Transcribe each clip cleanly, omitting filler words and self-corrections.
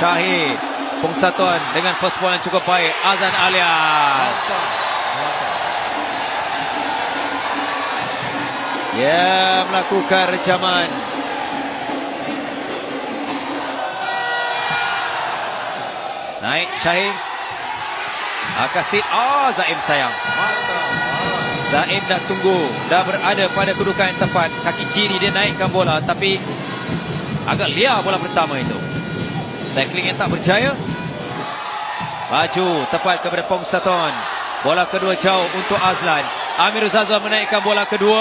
Syahir. Pongsatuan dengan first ball yang cukup baik. Azan Alias. Dia melakukan recaman. Naik Syahir. Akasid. Zaim sayang. Zaim dah tunggu. Dah berada pada kedudukan yang tepat. Kaki kiri dia naikkan bola. Tapi agak liar bola pertama itu. Tackling yang tak berjaya. Maju tepat kepada Pongsatuan. Bola kedua jauh untuk Azlan. Amirul Zazwan menaikkan bola kedua.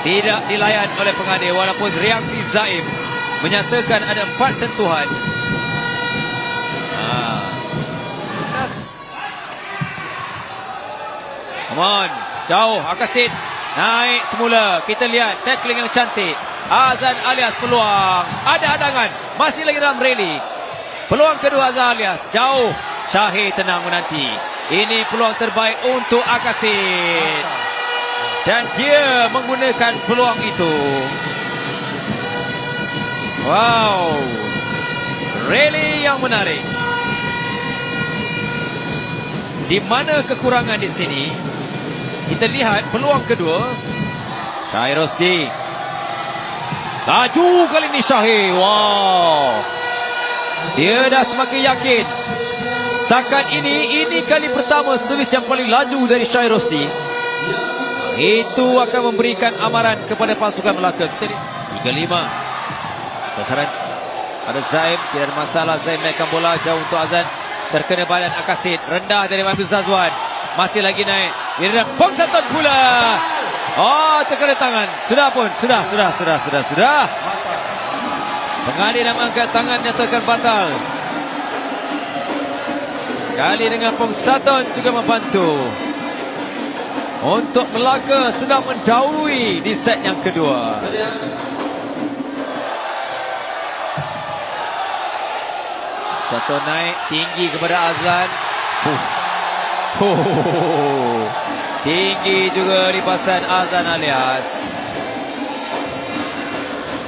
Tidak dilayan oleh pengadil. Walaupun reaksi Zaim menyatakan ada 4 sentuhan. Come on. Jauh Akasid. Naik semula. Kita lihat tackling yang cantik. Azan Alias peluang. Ada hadangan. Masih lagi dalam rally. Peluang kedua Azan Alias. Jauh. Syahir tenang menanti. Ini peluang terbaik untuk Akasid. Dan dia menggunakan peluang itu. Wow. Rally yang menarik. Di mana kekurangan di sini? Kita lihat peluang kedua. Syahir Rosdi. Laju kali ini Syahir. Wow. Dia dah semakin yakin. Setakat ini kali pertama servis yang paling laju dari Syahir Rosdi. Itu akan memberikan amaran kepada pasukan Melaka. Kita lihat 35. Sasaran ada Zaim. Tidak ada masalah. Zaim naikkan bola jauh untuk Azan. Terkena badan Akasid. Rendah dari Amirul Zazwan. Masih lagi naik. Ini dan Pongsatuan pula. Terkena tangan. Sudah. Pengadil yang mengangkat tangan nyatakan batal. Sekali dengan Pongsatuan juga membantu. Untuk Melaka sedang mendahului di set yang kedua. Satu naik tinggi kepada Azlan. Tinggi juga ribasan Azan Alias.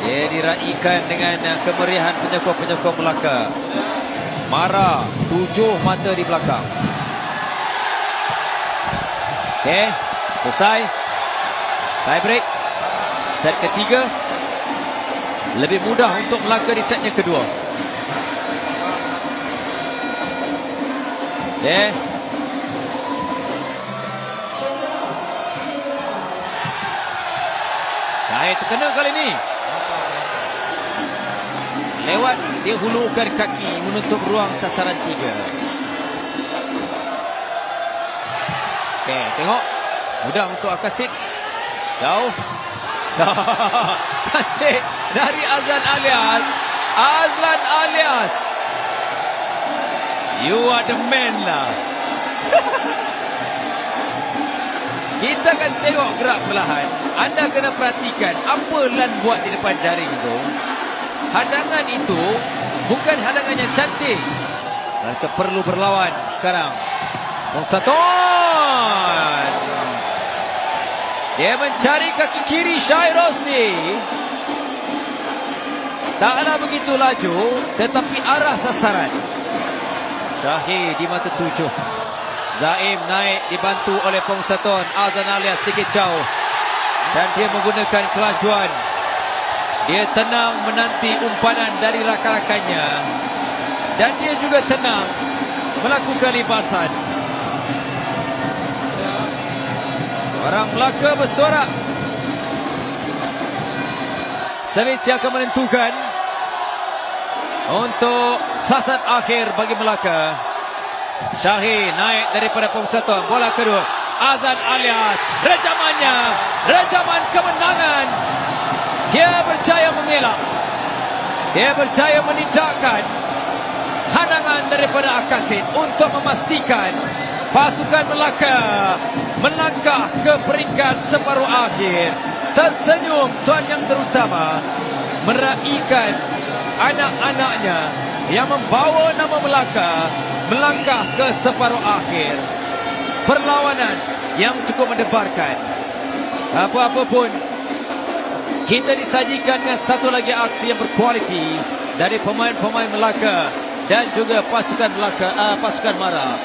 Dia diraikan dengan kemeriahan penyokong-penyokong Melaka. Marah, 7 mata di belakang. Okey, selesai. Tie break. Set ketiga. Lebih mudah untuk Melaka di set yang kedua. Okey. Syahir terkena kali ini. Lewat dia hulurkan kaki menutup ruang sasaran 3. Okey, tengok. Mudah untuk Akasid. Jauh. Cantik dari Azan Alias. Azlan Alias. You are the man lah. Kita akan tengok gerak perlahan. Anda kena perhatikan apa Lan buat di depan jaring itu. Hadangan itu bukan hadangan yang cantik. Mereka perlu berlawan sekarang. Pongsatuan. Dia mencari kaki kiri Syahir Rosdi. Taklah begitu laju, tetapi arah sasaran. Syahir di mata 7. Zaim naik dibantu oleh Pongsatuan. Azan Alias sedikit jauh. Dan dia menggunakan kelajuan. Dia tenang menanti umpanan dari rakan-rakannya. Dan dia juga tenang melakukan libasan. Orang Melaka bersorak. Servis yang akan menentukan untuk sasaran akhir bagi Melaka. Syahir naik daripada Pongsatuan. Bola kedua. Azan Alias. Rejamannya. Rejaman kemenangan. Dia berjaya mengelak. Dia berjaya menindakkan hadangan daripada Akasid untuk memastikan pasukan Melaka melangkah ke peringkat separuh akhir. Tersenyum tuan yang terutama meraihkan anak-anaknya yang membawa nama Melaka melangkah ke separuh akhir. Perlawanan yang cukup mendebarkan. Apa-apa pun Kita disajikan dengan satu lagi aksi yang berkualiti dari pemain-pemain Melaka dan juga pasukan Melaka, pasukan Mara.